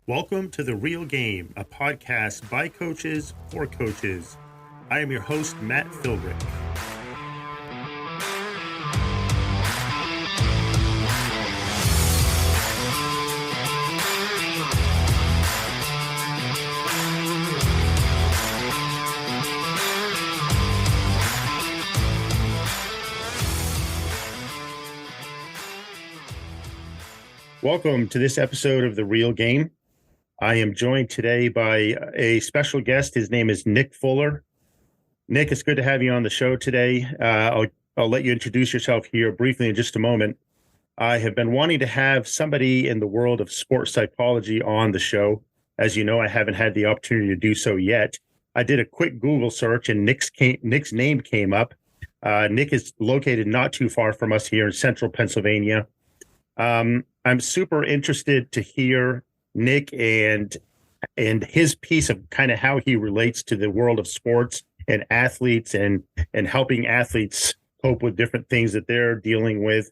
Welcome to The Real Game, a podcast by coaches for coaches. I am your host, Matt Philbrick. Welcome to this episode of The Real Game. I am joined today by a special guest. His name is Nick Fuller. Nick, it's good to have you on the show today. I'll let you introduce yourself here briefly in just a moment. I have been wanting to have somebody in the world of sports psychology on the show. As you know, I haven't had the opportunity to do so yet. I did a quick Google search and Nick's name came up. Nick is located not too far from us here in central Pennsylvania. I'm super interested to hear Nick and his piece of kind of how he relates to the world of sports and athletes and helping athletes cope with different things that they're dealing with.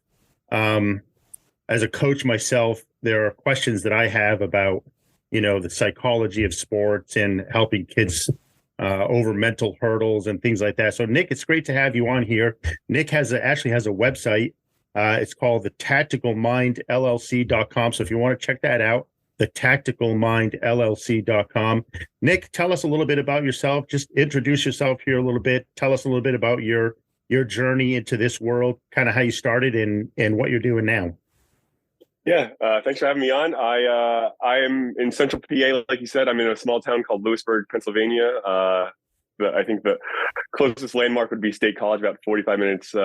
As a coach myself, there are questions that I have about, the psychology of sports and helping kids over mental hurdles and things like that. So Nick, it's great to have you on here. Nick actually has a website. It's called the tacticalmindllc.com. So if you want to check that out, the tacticalmindllc.com. Nick, tell us a little bit about yourself. Just introduce yourself here a little bit. Tell us a little bit about your journey into this world, kind of how you started and what you're doing now. Yeah, thanks for having me on. I am in central PA, like you said. I'm in a small town called Lewisburg, Pennsylvania. I think the closest landmark would be State College, about 45 minutes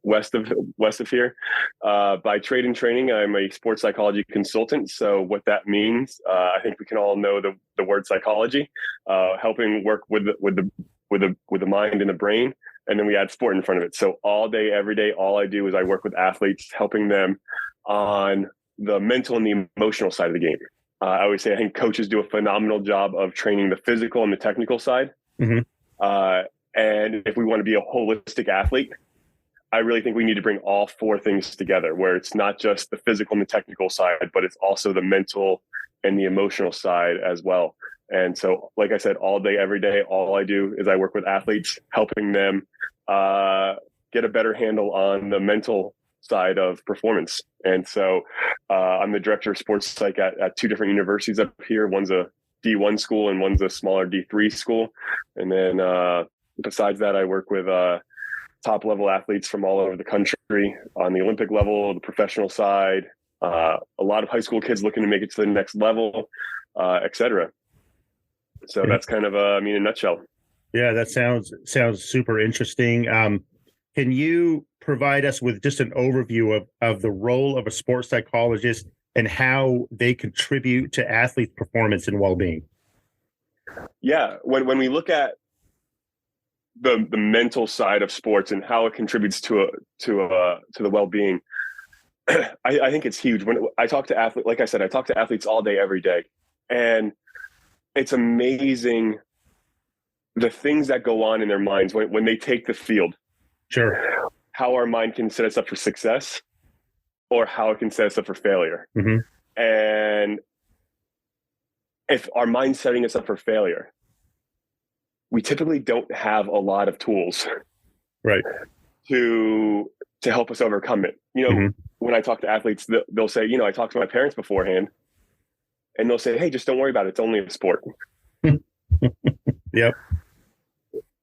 west of here. By trade and training, I'm a sports psychology consultant. So what that means, I think we can all know the word psychology, helping work with the mind and the brain, and then we add sport in front of it. So all day, every day, all I do is I work with athletes, helping them on the mental and the emotional side of the game. I always say I think coaches do a phenomenal job of training the physical and the technical side. Mm-hmm. And if we want to be a holistic athlete, I really think we need to bring all four things together, where it's not just the physical and the technical side, but it's also the mental and the emotional side as well. And so, like I said, all day, every day, all I do is I work with athletes, helping them get a better handle on the mental side of performance. And so I'm the director of sports psych at two different universities up here. One's a D1 school and one's a smaller D3 school. And then besides that, I work with top level athletes from all over the country on the Olympic level, the professional side, a lot of high school kids looking to make it to the next level, et cetera. So that's kind of, in a nutshell. Yeah, that sounds super interesting. Can you provide us with just an overview of the role of a sports psychologist and how they contribute to athlete performance and well-being? Yeah, when we look at the mental side of sports and how it contributes to the well-being, I think it's huge. When I talk to athletes, like I said, I talk to athletes all day, every day, and it's amazing the things that go on in their minds when they take the field. Sure. How our mind can set us up for success or how it can set us up for failure. Mm-hmm. And if our mind's setting us up for failure, we typically don't have a lot of tools, right, to help us overcome it. Mm-hmm. When I talk to athletes, they'll say, I talked to my parents beforehand, and they'll say, hey, just don't worry about it. It's only a sport. Yep.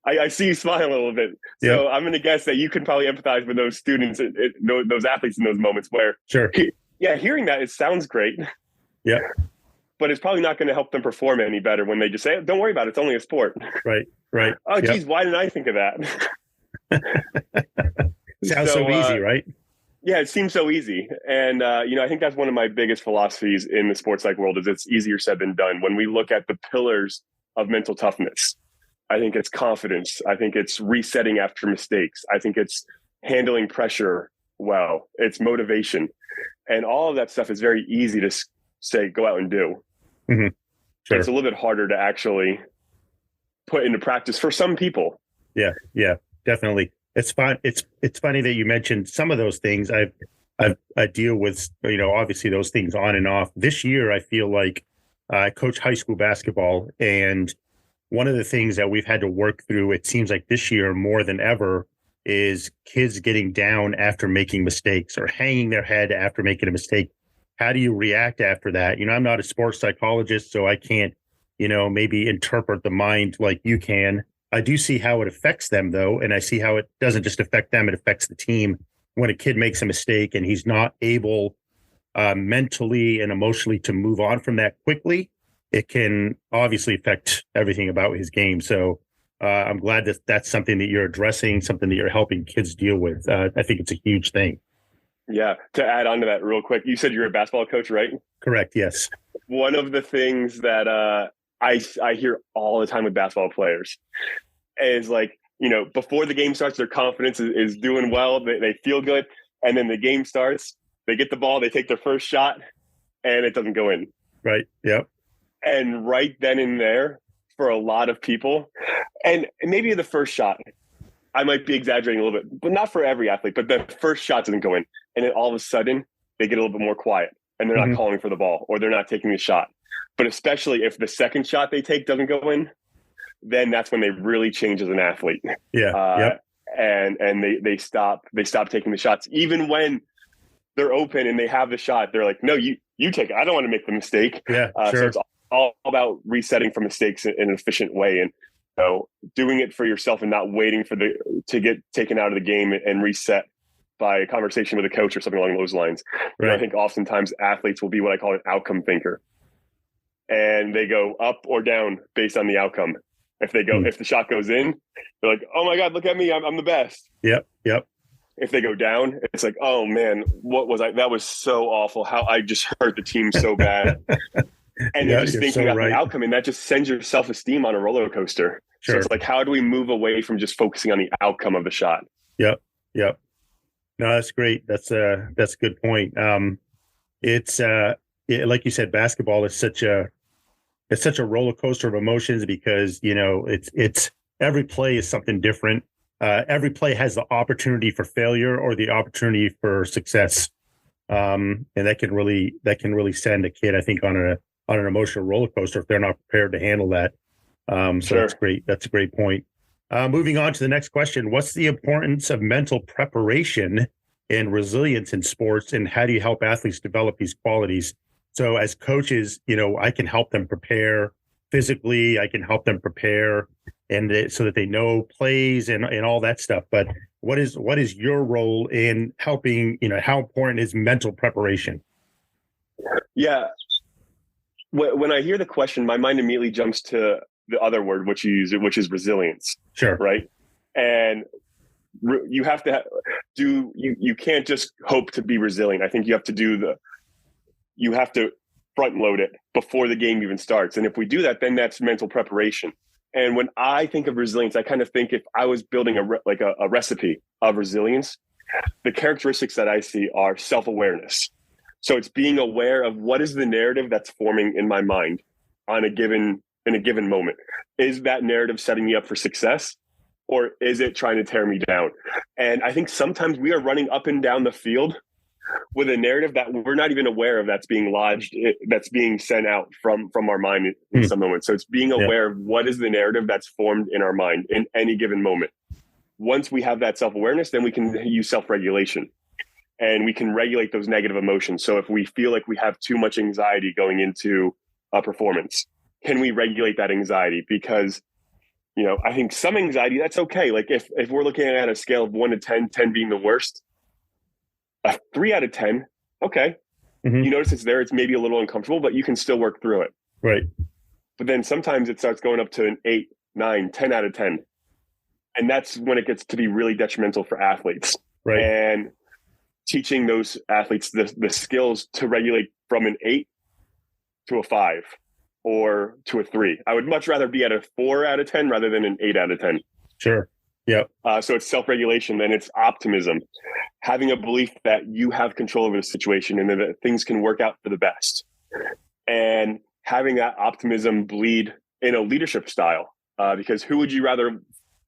I see you smile a little bit. So yep. I'm going to guess that you can probably empathize with those students, those athletes in those moments where, sure, hearing that, it sounds great. Yeah. But it's probably not going to help them perform any better when they just say, don't worry about it. It's only a sport. Right. Oh, geez, why didn't I think of that? Sounds so easy, right? Yeah, it seems so easy. And, I think that's one of my biggest philosophies in the sports psych world is it's easier said than done. When we look at the pillars of mental toughness, I think it's confidence. I think it's resetting after mistakes. I think it's handling pressure well. It's motivation. And all of that stuff is very easy to say, go out and do. Mm-hmm. Sure. It's a little bit harder to actually put into practice for some people. Yeah, definitely. It's fun. It's funny that you mentioned some of those things. I deal with, obviously those things on and off. This year, I feel like I coach high school basketball, and one of the things that we've had to work through, it seems like this year more than ever, is kids getting down after making mistakes or hanging their head after making a mistake. How do you react after that? I'm not a sports psychologist, so I can't, maybe interpret the mind like you can. I do see how it affects them, though, and I see how it doesn't just affect them, it affects the team. When a kid makes a mistake and he's not able mentally and emotionally to move on from that quickly, it can obviously affect everything about his game. So I'm glad that that's something that you're addressing, something that you're helping kids deal with. I think it's a huge thing. Yeah. To add on to that real quick, you said you're a basketball coach, right? Correct. Yes. One of the things that I hear all the time with basketball players is like, before the game starts, their confidence is doing well. They feel good. And then the game starts, they get the ball, they take their first shot, and it doesn't go in. Right. Yep. And right then and there, for a lot of people, and maybe the first shot, I might be exaggerating a little bit, but not for every athlete, but the first shot doesn't go in. And then all of a sudden, they get a little bit more quiet and they're not calling for the ball or they're not taking the shot. But especially if the second shot they take doesn't go in, then that's when they really change as an athlete. Yeah. Yep. And they stop taking the shots. Even when they're open and they have the shot, they're like, no, you take it. I don't want to make the mistake. Yeah, sure. So it's all about resetting from mistakes in an efficient way. And doing it for yourself and not waiting to get taken out of the game and reset by a conversation with a coach or something along those lines. Right. I think oftentimes athletes will be what I call an outcome thinker. And they go up or down based on the outcome. If the shot goes in, they're like, oh my God, look at me. I'm the best. Yep. If they go down, it's like, oh man, that was so awful. How I just hurt the team so bad. And you're just thinking about the outcome, and that just sends your self-esteem on a roller coaster. Sure. So it's like, how do we move away from just focusing on the outcome of the shot? Yep. No, that's great. That's a good point. It's like you said, basketball is such a roller coaster of emotions because it's every play is something different. Every play has the opportunity for failure or the opportunity for success, and that can really send a kid, I think, on an emotional roller coaster if they're not prepared to handle that. So sure. That's great. That's a great point. Moving on to the next question. What's the importance of mental preparation and resilience in sports, and how do you help athletes develop these qualities? So as coaches, I can help them prepare physically. I can help them prepare so that they know plays and all that stuff. But what is your role in helping, how important is mental preparation? Yeah. When I hear the question, my mind immediately jumps to the other word, which you use, which is resilience. Sure. Right. And you have to you can't just hope to be resilient. I think you have to front load it before the game even starts. And if we do that, then that's mental preparation. And when I think of resilience, I kind of think if I was building a recipe of resilience, the characteristics that I see are self-awareness. So it's being aware of what is the narrative that's forming in my mind in a given moment. Is that narrative setting me up for success, or is it trying to tear me down? And I think sometimes we are running up and down the field with a narrative that we're not even aware of that's being lodged, that's being sent out from our mind in some moments. So it's being aware of what is the narrative that's formed in our mind in any given moment. Once we have that self-awareness, then we can use self-regulation and we can regulate those negative emotions. So if we feel like we have too much anxiety going into a performance, can we regulate that anxiety? Because I think some anxiety, that's okay. Like if we're looking at a scale of 1 to 10, 10 being the worst, a 3 out of 10, okay. Mm-hmm. You notice it's there. It's maybe a little uncomfortable, but you can still work through it. Right. But then sometimes it starts going up to an 8, 9, 10 out of 10. And that's when it gets to be really detrimental for athletes. Right. And teaching those athletes the skills to regulate from an 8 to a 5 or to a 3. I would much rather be at a 4 out of 10 rather than an 8 out of 10. Sure. Yep. So it's self-regulation, then it's optimism, having a belief that you have control over the situation and that things can work out for the best, and having that optimism bleed in a leadership style. Because who would you rather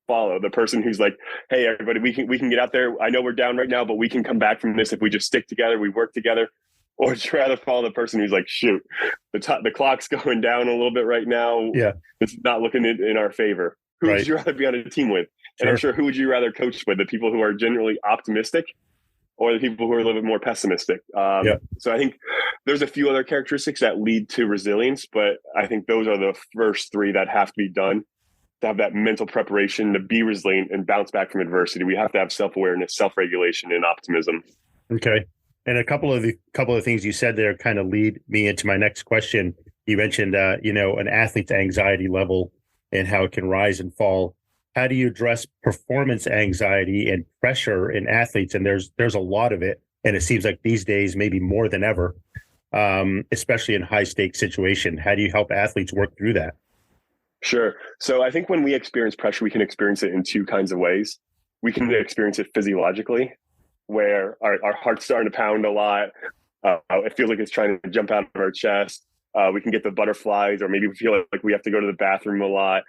follow? The person who's like, hey, everybody, we can get out there. I know we're down right now, but we can come back from this if we just stick together, we work together. Or would you rather follow the person who's like, shoot, the clock's going down a little bit right now. Yeah. It's not looking in our favor. Who would you rather be on a team with? And I'm sure, who would you rather coach with? The people who are generally optimistic or the people who are a little bit more pessimistic? So I think there's a few other characteristics that lead to resilience, but I think those are the first three that have to be done to have that mental preparation to be resilient and bounce back from adversity. We have to have self-awareness, self-regulation, and optimism. Okay. And a couple of things you said there kind of lead me into my next question. You mentioned, an athlete's anxiety level and how it can rise and fall. How do you address performance anxiety and pressure in athletes? And there's a lot of it, and it seems like these days maybe more than ever, especially in high stakes situation. How do you help athletes work through that? Sure. So I think when we experience pressure, we can experience it in two kinds of ways. We can experience it physiologically, where our heart's starting to pound a lot. It feels like it's trying to jump out of our chest. We can get the butterflies, or maybe we feel like we have to go to the bathroom a lot.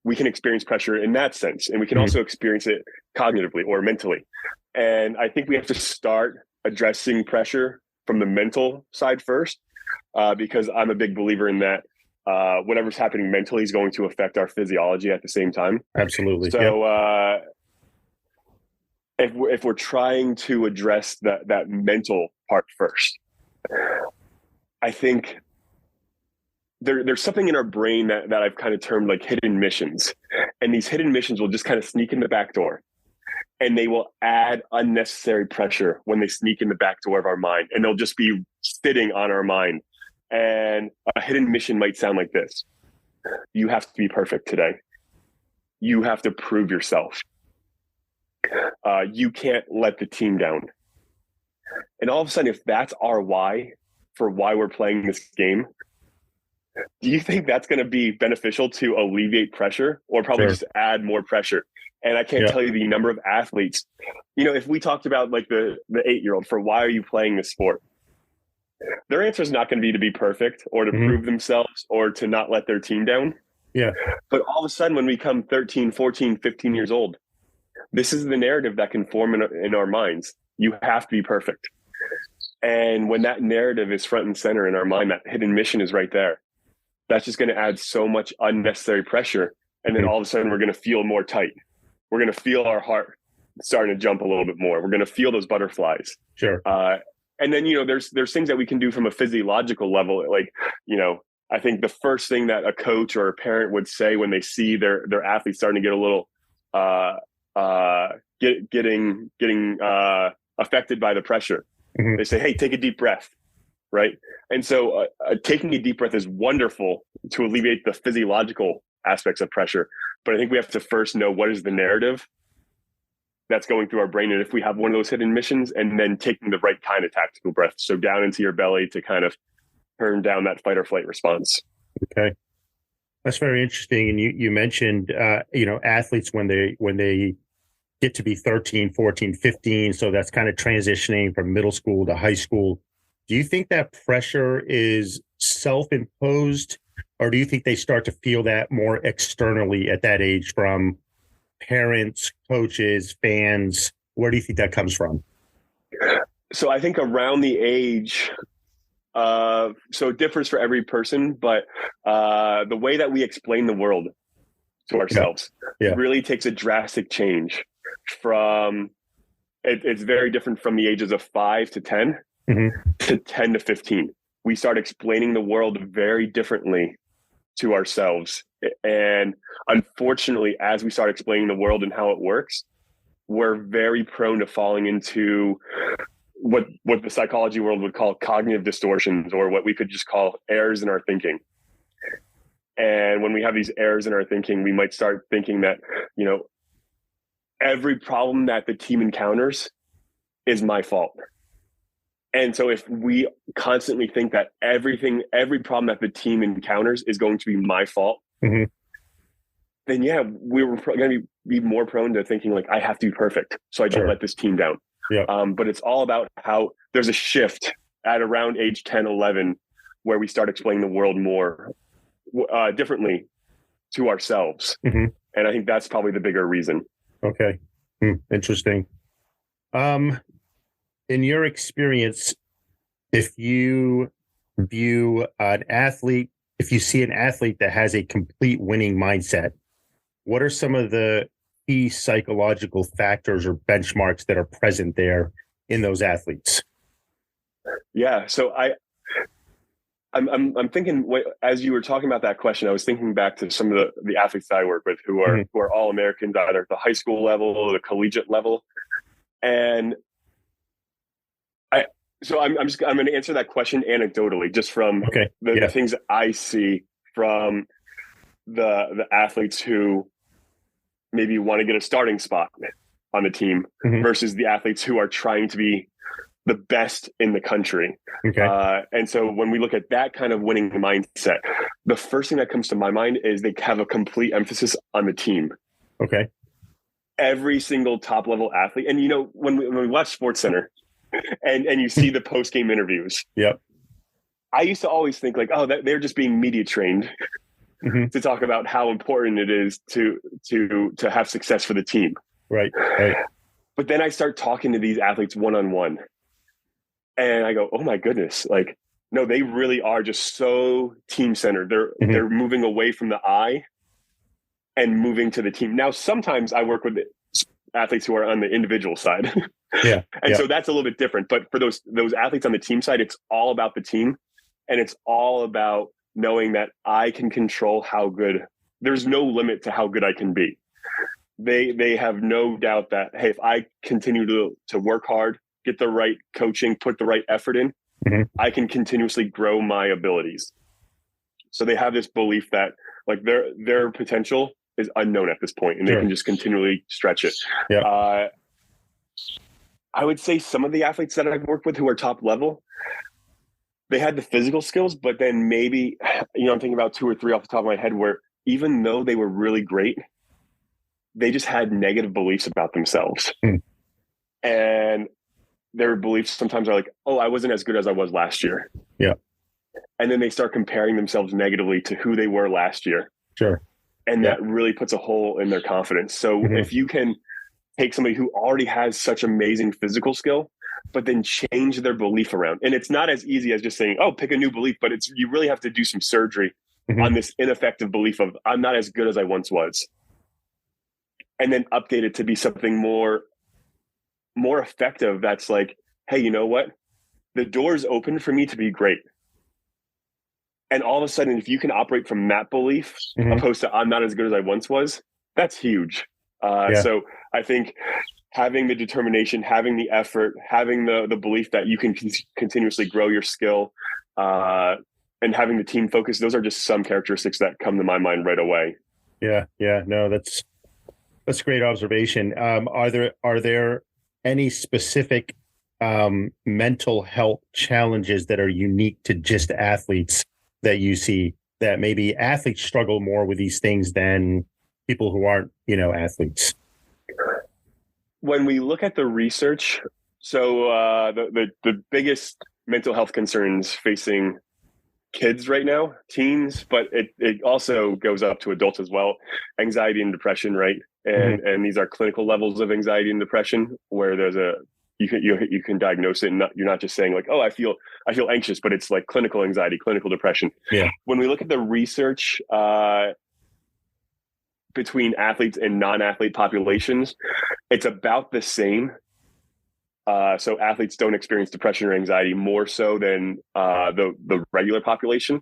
We can experience pressure in that sense. And we can also experience it cognitively or mentally. And I think we have to start addressing pressure from the mental side first, because I'm a big believer in that whatever's happening mentally is going to affect our physiology at the same time. Absolutely. So if we're trying to address that mental part first, I think there's something in our brain that I've kind of termed like hidden missions. And these hidden missions will just kind of sneak in the back door, and they will add unnecessary pressure when they sneak in the back door of our mind, and they'll just be sitting on our mind. And a hidden mission might sound like this: you have to be perfect today. You have to prove yourself. You can't let the team down. And all of a sudden, if that's our why for why we're playing this game, do you think that's going to be beneficial to alleviate pressure, or probably just add more pressure? And I can't tell you the number of athletes, if we talked about like the 8-year-old for why are you playing this sport? Their answer is not going to be to be perfect or to prove themselves or to not let their team down. Yeah. But all of a sudden, when we come 13, 14, 15 years old, this is the narrative that can form in our minds. You have to be perfect. And when that narrative is front and center in our mind, that hidden mission is right there. That's just going to add so much unnecessary pressure. And then all of a sudden, we're going to feel more tight. We're going to feel our heart starting to jump a little bit more. We're going to feel those butterflies. Sure. And then, there's things that we can do from a physiological level. Like, I think the first thing that a coach or a parent would say when they see their athletes starting to get a little getting affected by the pressure, they say, hey, take a deep breath. Right. And so taking a deep breath is wonderful to alleviate the physiological aspects of pressure. But I think we have to first know what is the narrative that's going through our brain. And if we have one of those hidden missions, and then taking the right kind of tactical breath. So down into your belly to kind of turn down that fight or flight response. Okay. That's very interesting. And you mentioned, athletes when they get to be 13, 14, 15. So that's kind of transitioning from middle school to high school. Do you think that pressure is self-imposed, or do you think they start to feel that more externally at that age from parents, coaches, fans? Where do you think that comes from? So I think around the age, so it differs for every person, but the way that we explain the world to ourselves really takes a drastic change from, it's very different from the ages of 5 to 10 to 10 to 15. We start explaining the world very differently to ourselves. And unfortunately, as we start explaining the world and how it works, we're very prone to falling into what the psychology world would call cognitive distortions, or what we could just call errors in our thinking. And when we have these errors in our thinking, we might start thinking that, every problem that the team encounters is my fault. And so if we constantly think that every problem that the team encounters is going to be my fault, then we were going to be more prone to thinking like, I have to be perfect so I don't let this team down. But it's all about how there's a shift at around age 10, 11, where we start explaining the world more differently to ourselves. And I think that's probably the bigger reason. Okay. Interesting. In your experience, if you view an athlete, if you see an athlete that has a complete winning mindset, what are some of the key psychological factors or benchmarks that are present there in those athletes? Yeah. So I'm thinking, as you were talking about that question, I was thinking back to some of the athletes that I work with who are all Americans, either at the high school level or the collegiate level. And I'm going to answer that question anecdotally, just from the things that I see from the athletes who maybe want to get a starting spot on the team versus the athletes who are trying to be the best in the country. And so when we look at that kind of winning mindset, the first thing that comes to my mind is they have a complete emphasis on the team. Every single top level athlete. And, when we watch SportsCenter and you see the post game interviews, I used to always think like, oh, they're just being media trained to talk about how important it is to have success for the team. Right. But then I start talking to these athletes one-on-one and I go, oh my goodness, like, no, they really are just so team centered. They're moving away from the I and moving to the team. Now, sometimes I work with athletes who are on the individual side. So that's a little bit different. But for those athletes on the team side, it's all about the team. And it's all about knowing that I can control how good. There's no limit to how good I can be. They have no doubt that, hey, if I continue to work hard, get the right coaching, put the right effort in, I can continuously grow my abilities. So they have this belief that like their potential is unknown at this point, and they can just continually stretch it. I would say some of the athletes that I've worked with who are top level, they had the physical skills, but then maybe, I'm thinking about 2 or 3 off the top of my head where even though they were really great, they just had negative beliefs about themselves. And their beliefs sometimes are like, oh, I wasn't as good as I was last year. And then they start comparing themselves negatively to who they were last year. And that really puts a hole in their confidence. So if you can take somebody who already has such amazing physical skill, but then change their belief around. And it's not as easy as just saying, oh, pick a new belief, but you really have to do some surgery on this ineffective belief of I'm not as good as I once was. And then update it to be something more effective. That's like, hey, you know what? The door's open for me to be great. And all of a sudden, if you can operate from that belief, opposed to I'm not as good as I once was, that's huge. So I think having the determination, having the effort, having the belief that you can continuously grow your skill, and having the team focus, those are just some characteristics that come to my mind right away. No, that's a great observation. Are there any specific mental health challenges that are unique to just athletes that you see that maybe athletes struggle more with these things than people who aren't, athletes? When we look at the research, so the biggest mental health concerns facing kids right now, teens, but it also goes up to adults as well, anxiety and depression, right? And these are clinical levels of anxiety and depression where there's you can diagnose it, and you're not just saying like, oh, I feel anxious, but it's like clinical anxiety, clinical depression. When we look at the research between athletes and non-athlete populations, it's about the same. So athletes don't experience depression or anxiety more so than the regular population.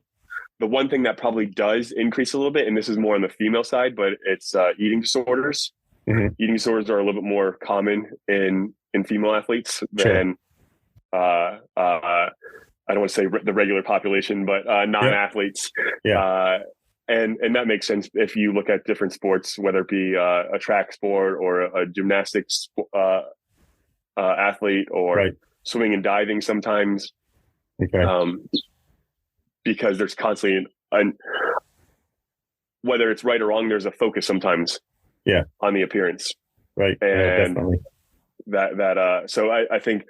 The one thing that probably does increase a little bit, and this is more on the female side, but it's eating disorders. Eating disorders are a little bit more common in female athletes than I don't want to say the regular population, but non-athletes. And that makes sense if you look at different sports, whether it be a track sport or a gymnastics athlete or swimming and diving sometimes. Because there's constantly whether it's right or wrong, there's a focus sometimes on the appearance. And definitely. So I think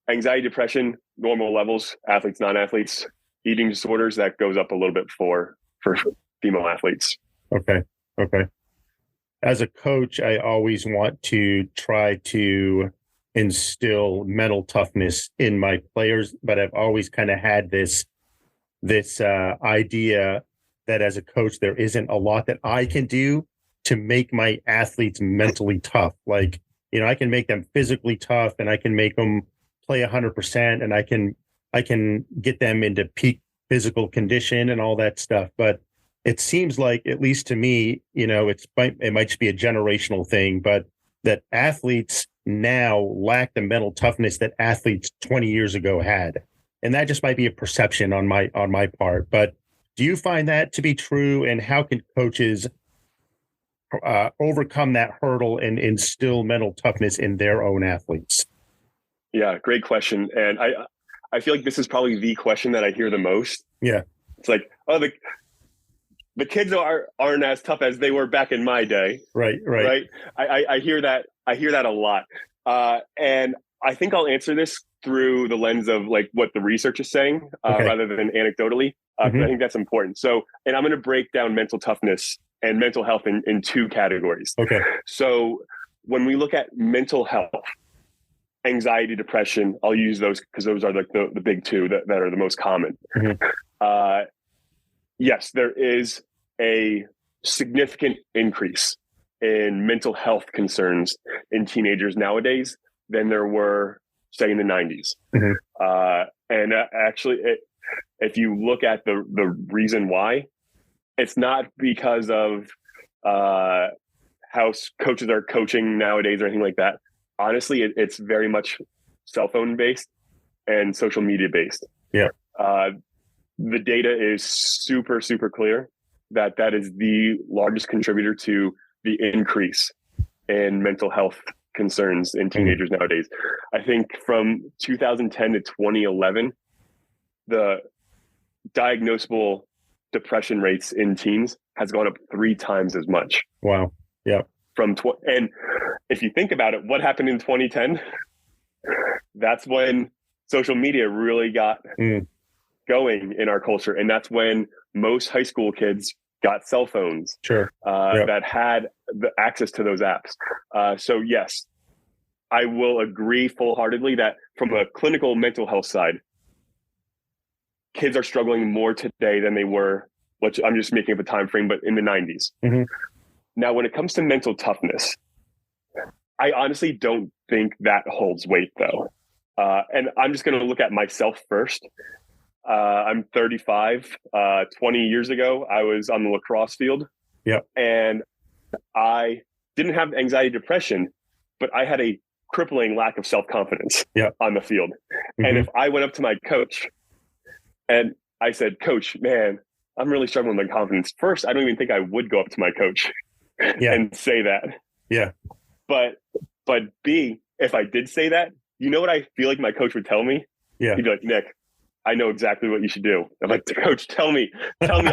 anxiety, depression, normal levels, athletes, non-athletes, eating disorders, that goes up a little bit for female athletes. Okay. As a coach, I always want to try to instill mental toughness in my players, but I've always kind of had this idea that as a coach, there isn't a lot that I can do to make my athletes mentally tough. Like, I can make them physically tough, and I can make them play 100%, and I can get them into peak physical condition and all that stuff. But it seems like, at least to me, it might just be a generational thing, but that athletes now lack the mental toughness that athletes 20 years ago had. And that just might be a perception on my part. But do you find that to be true? And how can coaches overcome that hurdle and instill mental toughness in their own athletes? Yeah, great question. And I feel like this is probably the question that I hear the most. Yeah. It's like, oh, the kids aren't as tough as they were back in my day. Right. I hear that. I hear that a lot. And I think I'll answer this through the lens of like what the research is saying, rather than anecdotally. I think that's important. So, and I'm going to break down mental toughness and mental health in two categories. Okay. So when we look at mental health, anxiety, depression, I'll use those because those are like the big two that are the most common. Yes, there is a significant increase in mental health concerns in teenagers nowadays than there were, say, in the 90s. And actually, if you look at the reason why, it's not because of how coaches are coaching nowadays or anything like that. Honestly, it's very much cell phone based and social media based. Yeah. The data is super, super clear that is the largest contributor to the increase in mental health concerns in teenagers nowadays. I think from 2010 to 2011, the diagnosable depression rates in teens has gone up 3 times as much. Wow. Yeah. And if you think about it, what happened in 2010? That's when social media really got going in our culture. And that's when most high school kids got cell phones that had the access to those apps. So yes, I will agree full-heartedly that from a clinical mental health side, kids are struggling more today than they were, which I'm just making up a time frame, but in the 90s. Now, when it comes to mental toughness, I honestly don't think that holds weight though. And I'm just going to look at myself first. I'm 35. 20 years ago, I was on the lacrosse field. Yep. And I didn't have anxiety, depression, but I had a crippling lack of self-confidence on the field. And if I went up to my coach and I said, "Coach, man, I'm really struggling with my confidence." First, I don't even think I would go up to my coach and say that. Yeah. But B, if I did say that, you know what I feel like my coach would tell me? Yeah. He'd be like, "Nick, I know exactly what you should do." I'm like, "Coach, tell me. I'm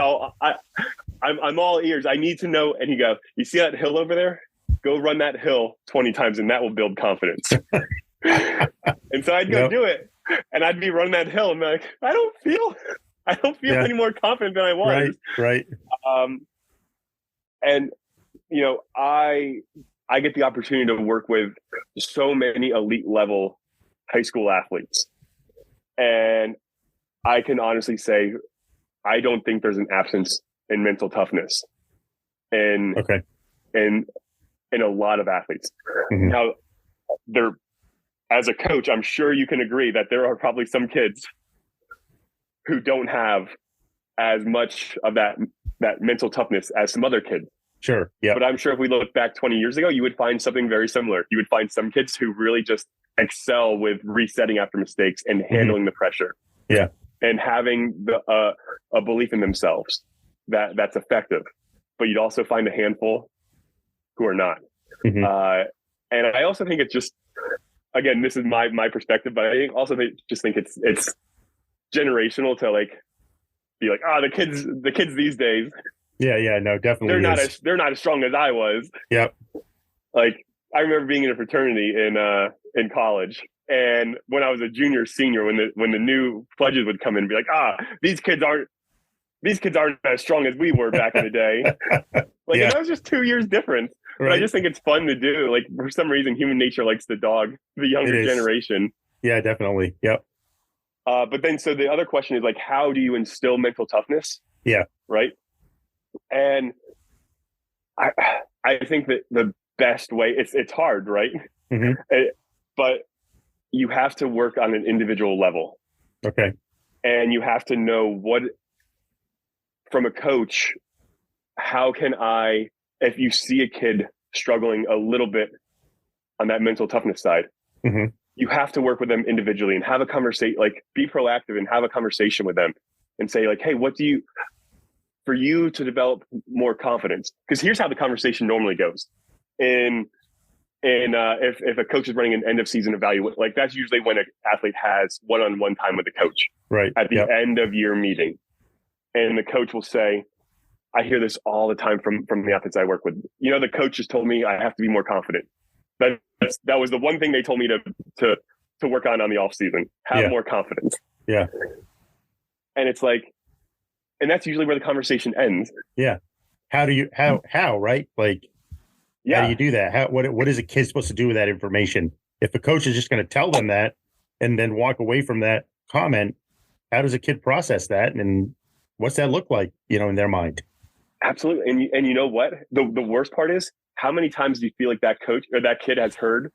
all ears. I need to know." And he go, "You see that hill over there? Go run that hill 20 times and that will build confidence." And so I'd go do it. And I'd be running that hill and be like, I don't feel any more confident than I was. Right. And you know, I get the opportunity to work with so many elite level high school athletes. And I can honestly say, I don't think there's an absence in mental toughness in a lot of athletes. Now, as a coach, I'm sure you can agree that there are probably some kids who don't have as much of that mental toughness as some other kids. Sure. Yeah. But I'm sure if we look back 20 years ago, you would find something very similar. You would find some kids who really just excel with resetting after mistakes and handling the pressure. Yeah. And having a belief in themselves that's effective. But you'd also find a handful who are not. And I also think it's just, again, this is my perspective, but I also think it's generational to like be like, the kids these days. Yeah, no, definitely. They're not as strong as I was. Yep. Like I remember being in a fraternity in college, and when I was a junior, senior, when the new pledges would come in and be like, these kids aren't as strong as we were back in the day. Like, and that was just 2 years difference. But I just think it's fun to do. Like, for some reason, human nature likes the dog, the younger generation. Yeah, definitely. Yep. But then, so the other question is, like, how do you instill mental toughness? Yeah. Right. And I think that the best way, it's hard, right? But you have to work on an individual level. Okay. And you have to know what, from a coach, how can I, if you see a kid struggling a little bit on that mental toughness side, you have to work with them individually and have a conversation, like be proactive and have a conversation with them and say like, hey, what do you, for you to develop more confidence? Because here's how the conversation normally goes. If a coach is running an end of season evaluation, like that's usually when an athlete has one-on-one time with the coach, right? At the end of year meeting. And the coach will say, I hear this all the time from the athletes I work with. You know, the coach just told me I have to be more confident. That was the one thing they told me to work on the off season. Have more confidence. Yeah. And it's like, and that's usually where the conversation ends. Yeah. How right? Like, how do you do that? What is a kid supposed to do with that information? If a coach is just going to tell them that and then walk away from that comment, how does a kid process that? And what's that look like, in their mind? Absolutely. And you know what? The worst part is, how many times do you feel like that coach or that kid has heard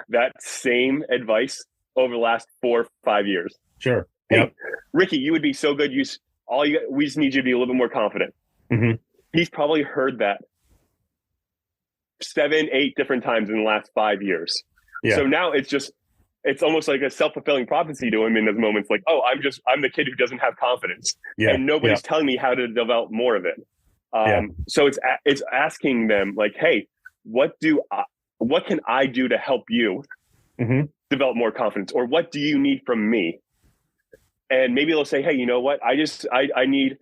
that same advice over the last 4 or 5 years? Sure. Hey, Ricky, you would be so good. We just need you to be a little bit more confident. He's probably heard that 7, 8 different times in the last 5 years. Yeah. So now it's almost like a self-fulfilling prophecy to him in those moments. Like, oh, I'm the kid who doesn't have confidence, and nobody's telling me how to develop more of it. So it's asking them like, hey, what can I do to help you develop more confidence, or what do you need from me? And maybe they'll say, hey, you know what? I need,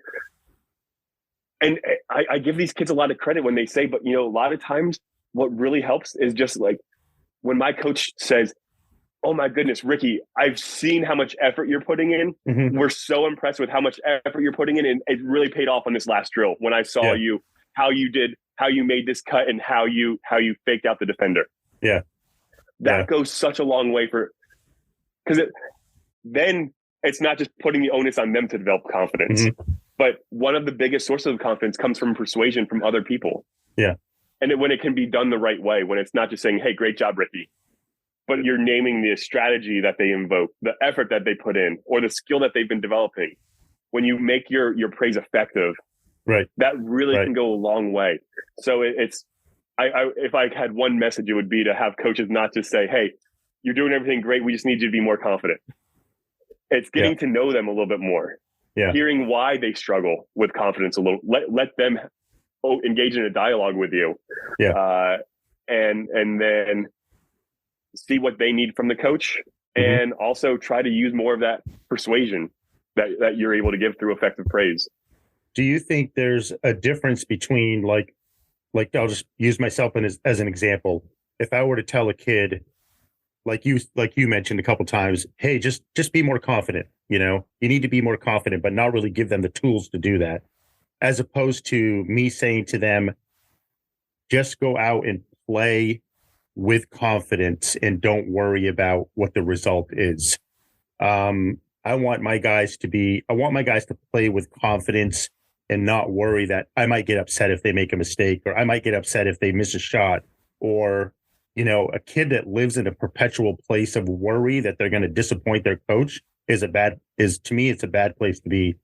and I give these kids a lot of credit when they say, but a lot of times what really helps is just like when my coach says, oh my goodness, Ricky, I've seen how much effort you're putting in. We're so impressed with how much effort you're putting in. And it really paid off on this last drill when I saw how you made this cut and how you faked out the defender. Yeah. That goes such a long way because then it's not just putting the onus on them to develop confidence, but one of the biggest sources of confidence comes from persuasion from other people. Yeah. And when it can be done the right way, when it's not just saying, hey, great job, Ricky, but you're naming the strategy that they invoke, the effort that they put in, or the skill that they've been developing. When you make your praise effective, right, that really can go a long way. So if I had one message, it would be to have coaches not just say, hey, you're doing everything great, we just need you to be more confident. It's getting to know them a little bit more, hearing why they struggle with confidence a little. Let them engage in a dialogue with you, and then see what they need from the coach, and also try to use more of that persuasion that you're able to give through effective praise. Do you think there's a difference between like I'll just use myself as an example. If I were to tell a kid, like you mentioned a couple times, hey, just be more confident, you need to be more confident, but not really give them the tools to do that, as opposed to me saying to them, just go out and play with confidence and don't worry about what the result is. I want my guys to play with confidence and not worry that I might get upset if they make a mistake, or I might get upset if they miss a shot, or, a kid that lives in a perpetual place of worry that they're going to disappoint their coach to me, it's a bad place to be.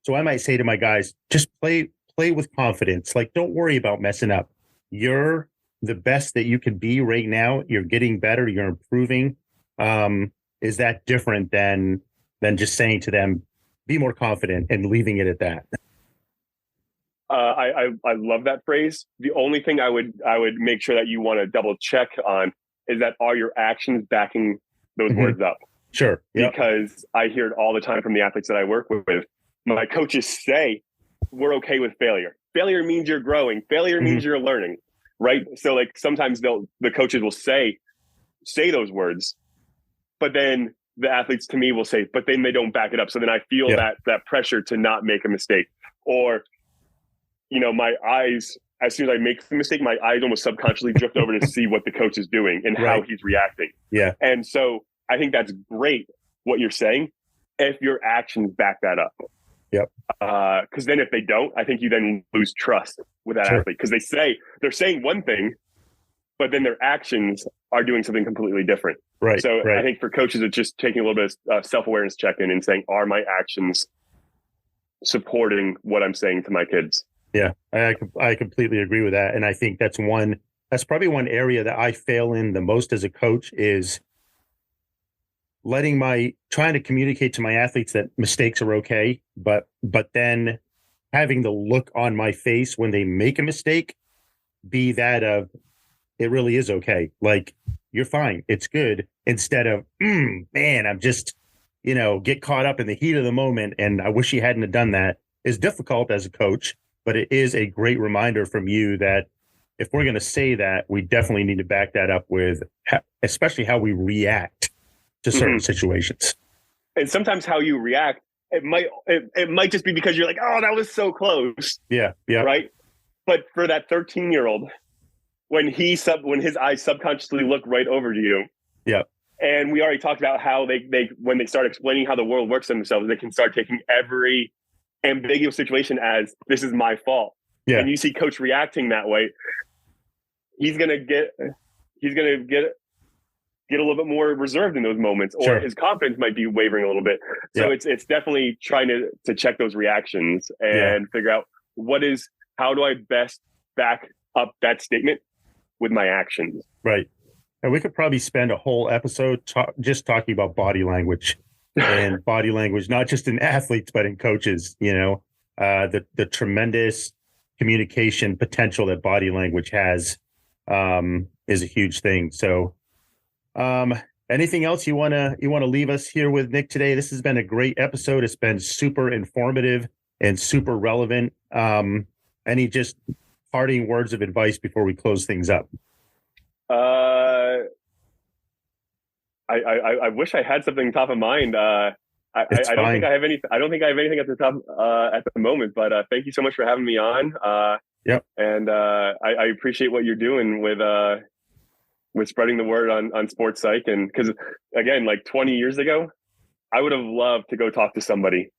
So I might say to my guys, just play with confidence. Like, don't worry about messing up. You're the best that you can be right now. You're getting better. You're improving. Is that different than just saying to them, be more confident, and leaving it at that? I love that phrase. The only thing I would make sure that you want to double check on is that are your actions backing those words up? Sure. Yep. Because I hear it all the time from the athletes that I work with. My coaches say, we're okay with failure. Failure means you're growing. Failure means you're learning. Right. So like sometimes the coaches will say those words, but then the athletes to me will say, but then they don't back it up. So then I feel that pressure to not make a mistake, or, my eyes as soon as I make the mistake, my eyes almost subconsciously drift over to see what the coach is doing and how he's reacting. Yeah. And so I think that's great what you're saying if your actions back that up. Yep. Because then if they don't, I think you then lose trust with that athlete, because they're saying one thing, but then their actions are doing something completely different. Right. So I think for coaches, it's just taking a little bit of self-awareness check-in and saying, are my actions supporting what I'm saying to my kids? Yeah, I completely agree with that. And I think that's probably one area that I fail in the most as a coach, is trying to communicate to my athletes that mistakes are okay, but then having the look on my face when they make a mistake be that of, it really is okay. Like, you're fine. It's good. Instead of, man, I'm just, get caught up in the heat of the moment. And I wish you hadn't have done that, is difficult as a coach. But it is a great reminder from you that if we're going to say that, we definitely need to back that up with especially how we react to certain situations. And sometimes how you react, it might just be because you're like, oh, that was so close. Yeah. Right. But for that 13-year-old, when his eyes subconsciously look right over to you. Yeah. And we already talked about how they when they start explaining how the world works to themselves, they can start taking every ambiguous situation as, this is my fault. Yeah. And you see coach reacting that way, he's gonna get a little bit more reserved in those moments, or his confidence might be wavering a little bit. So it's definitely trying to check those reactions and figure out how do I best back up that statement with my actions. Right. And we could probably spend a whole episode just talking about body language. And body language, not just in athletes, but in coaches, the tremendous communication potential that body language has is a huge thing. So anything else you want to leave us here with, Nick, today? This has been a great episode. It's been super informative and super relevant. Any just parting words of advice before we close things up? I wish I had something top of mind. I don't think I have any. I don't think I have anything at the top at the moment. But thank you so much for having me on. And I appreciate what you're doing with spreading the word on sports psych. And because again, like 20 years ago, I would have loved to go talk to somebody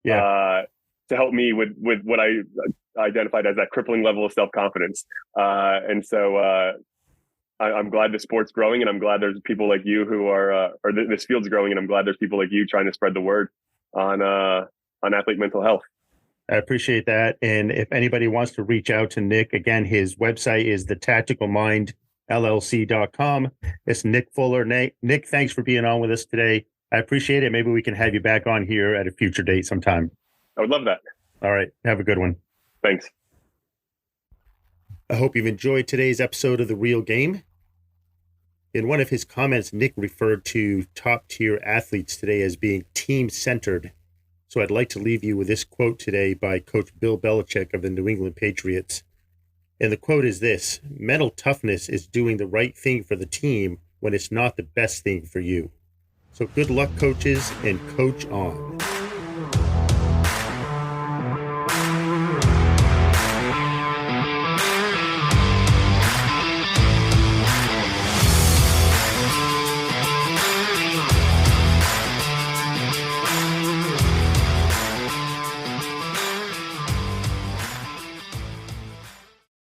to help me with what I identified as that crippling level of self-confidence. And so I'm glad the sport's growing, and I'm glad there's people like you who are, this field's growing, and I'm glad there's people like you trying to spread the word on athlete mental health. I appreciate that. And if anybody wants to reach out to Nick, again, his website is thetacticalmindllc.com. It's Nick Fuller. Nick, thanks for being on with us today. I appreciate it. Maybe we can have you back on here at a future date sometime. I would love that. All right. Have a good one. Thanks. I hope you've enjoyed today's episode of The Real Game. In one of his comments, Nick referred to top-tier athletes today as being team-centered. So I'd like to leave you with this quote today by Coach Bill Belichick of the New England Patriots. And the quote is this: mental toughness is doing the right thing for the team when it's not the best thing for you. So good luck, coaches, and coach on.